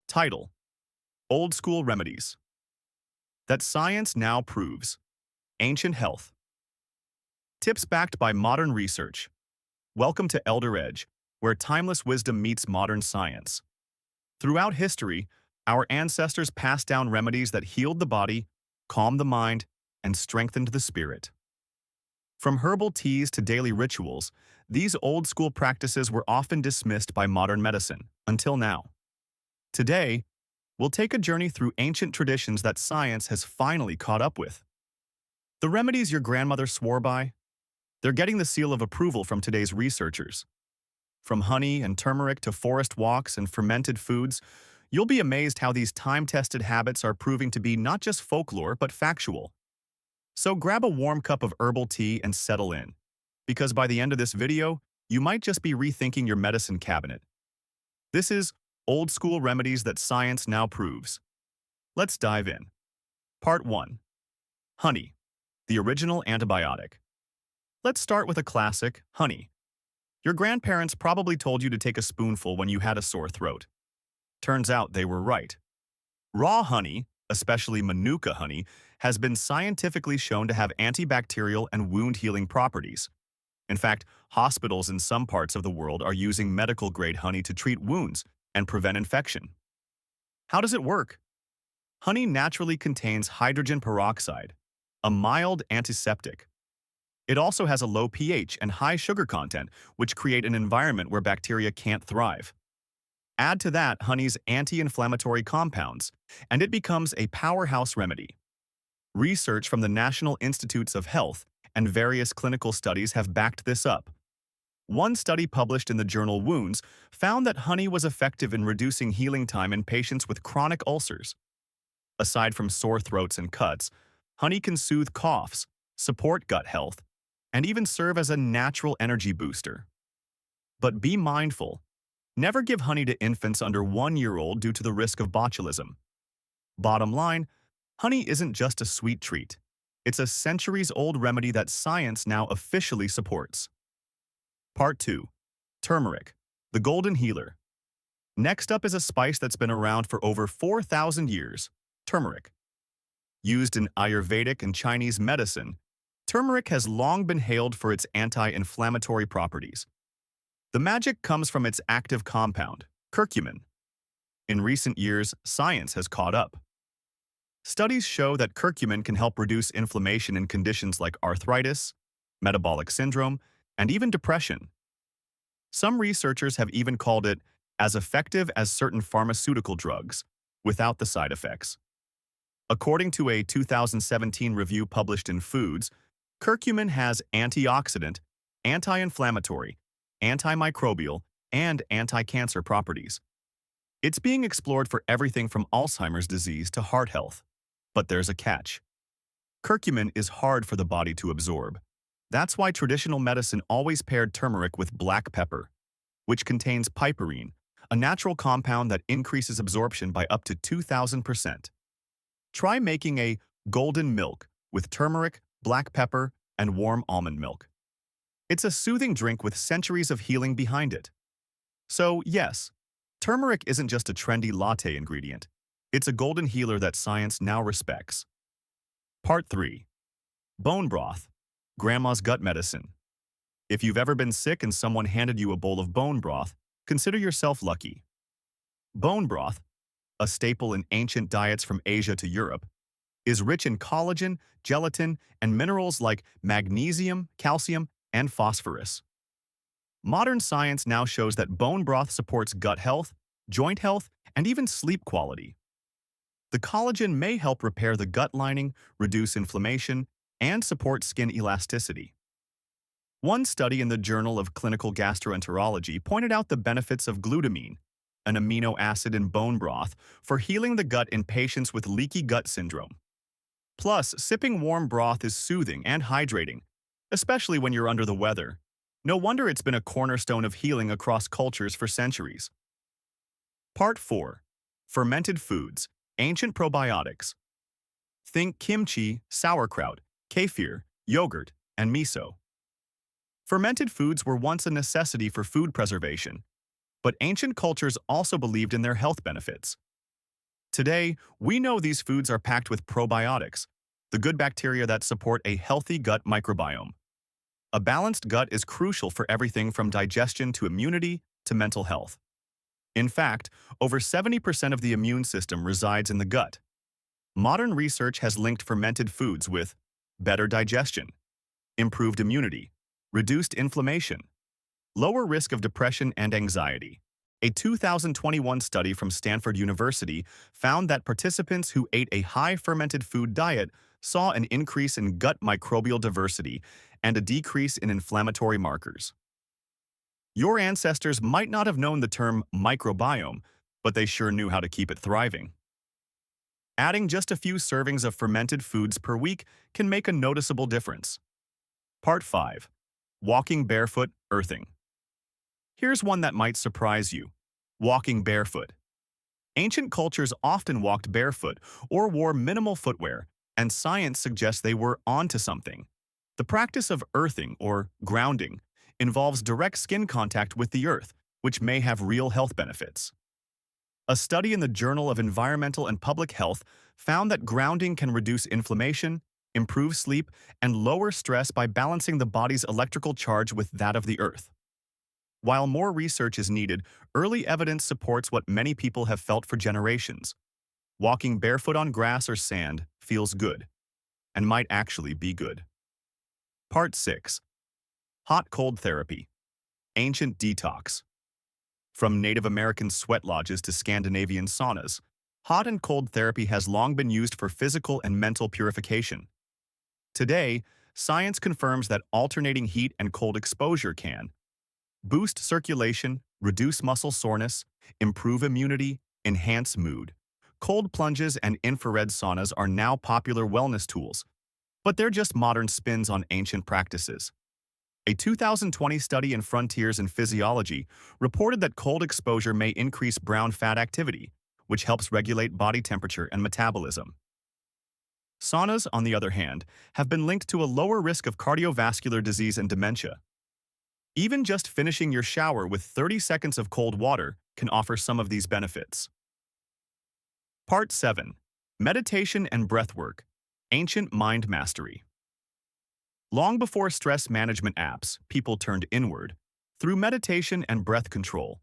Title: Old School Remedies. That science now proves. Ancient health. Tips backed by modern research. Welcome to Elder Edge, where timeless wisdom meets modern science. Throughout history, our ancestors passed down remedies that healed the body, calmed the mind, and strengthened the spirit. From herbal teas to daily rituals, these old-school practices were often dismissed by modern medicine, until now. Today, we'll take a journey through ancient traditions that science has finally caught up with. The remedies your grandmother swore by? They're getting the seal of approval from today's researchers. From honey and turmeric to forest walks and fermented foods, you'll be amazed how these time-tested habits are proving to be not just folklore but factual. So grab a warm cup of herbal tea and settle in, because by the end of this video, you might just be rethinking your medicine cabinet. This is Old School Remedies that Science Now Proves. Let's dive in. Part 1. Honey, the original antibiotic. Let's start with a classic, honey. Your grandparents probably told you to take a spoonful when you had a sore throat. Turns out they were right. Raw honey, especially Manuka honey, has been scientifically shown to have antibacterial and wound-healing properties. In fact, hospitals in some parts of the world are using medical-grade honey to treat wounds and prevent infection. How does it work? Honey naturally contains hydrogen peroxide, a mild antiseptic. It also has a low pH and high sugar content, which create an environment where bacteria can't thrive. Add to that honey's anti-inflammatory compounds, and it becomes a powerhouse remedy. Research from the National Institutes of Health and various clinical studies have backed this up. One study published in the journal Wounds found that honey was effective in reducing healing time in patients with chronic ulcers. Aside from sore throats and cuts, honey can soothe coughs, support gut health, and even serve as a natural energy booster. But be mindful. Never give honey to infants under 1 year old due to the risk of botulism. Bottom line, honey isn't just a sweet treat. It's a centuries-old remedy that science now officially supports. Part 2. Turmeric, the golden healer. Next up is a spice that's been around for over 4,000 years, turmeric. Used in Ayurvedic and Chinese medicine, turmeric has long been hailed for its anti-inflammatory properties. The magic comes from its active compound, curcumin. In recent years, science has caught up. Studies show that curcumin can help reduce inflammation in conditions like arthritis, metabolic syndrome, and even depression. Some researchers have even called it as effective as certain pharmaceutical drugs, without the side effects. According to a 2017 review published in Foods, curcumin has antioxidant, anti-inflammatory, antimicrobial, and anti-cancer properties. It's being explored for everything from Alzheimer's disease to heart health. But there's a catch. Curcumin is hard for the body to absorb. That's why traditional medicine always paired turmeric with black pepper, which contains piperine, a natural compound that increases absorption by up to 2,000%. Try making a golden milk with turmeric, black pepper, and warm almond milk. It's a soothing drink with centuries of healing behind it. So, yes, turmeric isn't just a trendy latte ingredient. It's a golden healer that science now respects. Part 3. Bone broth, grandma's gut medicine. If you've ever been sick and someone handed you a bowl of bone broth, consider yourself lucky. Bone broth, a staple in ancient diets from Asia to Europe, is rich in collagen, gelatin, and minerals like magnesium, calcium, and phosphorus. Modern science now shows that bone broth supports gut health, joint health, and even sleep quality. The collagen may help repair the gut lining, reduce inflammation, and support skin elasticity. One study in the Journal of Clinical Gastroenterology pointed out the benefits of glutamine, an amino acid in bone broth, for healing the gut in patients with leaky gut syndrome. Plus, sipping warm broth is soothing and hydrating, especially when you're under the weather. No wonder it's been a cornerstone of healing across cultures for centuries. Part 4. Fermented foods, ancient probiotics. Think kimchi, sauerkraut, kefir, yogurt, and miso. Fermented foods were once a necessity for food preservation, but ancient cultures also believed in their health benefits. Today, we know these foods are packed with probiotics, the good bacteria that support a healthy gut microbiome. A balanced gut is crucial for everything from digestion to immunity to mental health. In fact, over 70% of the immune system resides in the gut. Modern research has linked fermented foods with better digestion, improved immunity, reduced inflammation, lower risk of depression and anxiety. A 2021 study from Stanford University found that participants who ate a high fermented food diet saw an increase in gut microbial diversity and a decrease in inflammatory markers. Your ancestors might not have known the term microbiome, but they sure knew how to keep it thriving. Adding just a few servings of fermented foods per week can make a noticeable difference. Part 5. Walking barefoot, earthing. Here's one that might surprise you. Walking barefoot. Ancient cultures often walked barefoot or wore minimal footwear, and science suggests they were onto something. The practice of earthing, or grounding, involves direct skin contact with the earth, which may have real health benefits. A study in the Journal of Environmental and Public Health found that grounding can reduce inflammation, improve sleep, and lower stress by balancing the body's electrical charge with that of the earth. While more research is needed, early evidence supports what many people have felt for generations. Walking barefoot on grass or sand feels good, and might actually be good. Part 6. Hot-cold therapy. Ancient detox. From Native American sweat lodges to Scandinavian saunas, hot and cold therapy has long been used for physical and mental purification. Today, science confirms that alternating heat and cold exposure can boost circulation, reduce muscle soreness, improve immunity, enhance mood. Cold plunges and infrared saunas are now popular wellness tools, but they're just modern spins on ancient practices. A 2020 study in Frontiers in Physiology reported that cold exposure may increase brown fat activity, which helps regulate body temperature and metabolism. Saunas, on the other hand, have been linked to a lower risk of cardiovascular disease and dementia. Even just finishing your shower with 30 seconds of cold water can offer some of these benefits. Part 7. Meditation and Breathwork. Ancient Mind Mastery. Long before stress management apps, people turned inward through meditation and breath control.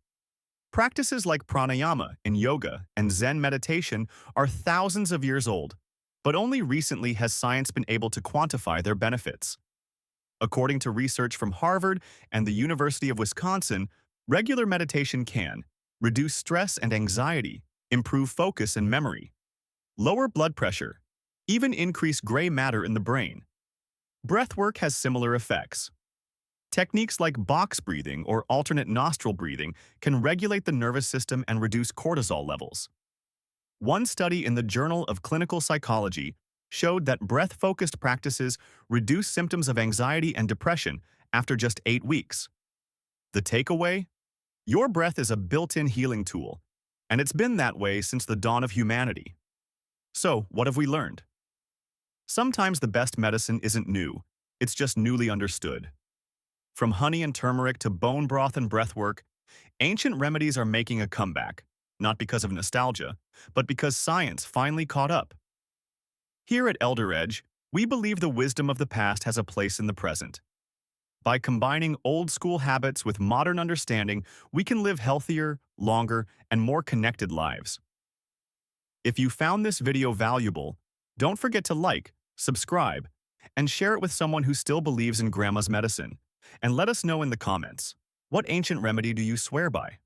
Practices like pranayama in yoga and Zen meditation are thousands of years old, but only recently has science been able to quantify their benefits. According to research from Harvard and the University of Wisconsin, regular meditation can reduce stress and anxiety, improve focus and memory, lower blood pressure, even increase gray matter in the brain. Breathwork has similar effects. Techniques like box breathing or alternate nostril breathing can regulate the nervous system and reduce cortisol levels. One study in the Journal of Clinical Psychology showed that breath-focused practices reduce symptoms of anxiety and depression after just 8 weeks. The takeaway? Your breath is a built-in healing tool, and it's been that way since the dawn of humanity. So, what have we learned? Sometimes the best medicine isn't new, it's just newly understood. From honey and turmeric to bone broth and breathwork, ancient remedies are making a comeback, not because of nostalgia, but because science finally caught up. Here at Elder Edge, we believe the wisdom of the past has a place in the present. By combining old-school habits with modern understanding, we can live healthier, longer, and more connected lives. If you found this video valuable, don't forget to like, subscribe, and share it with someone who still believes in Grandma's medicine. And let us know in the comments, what ancient remedy do you swear by?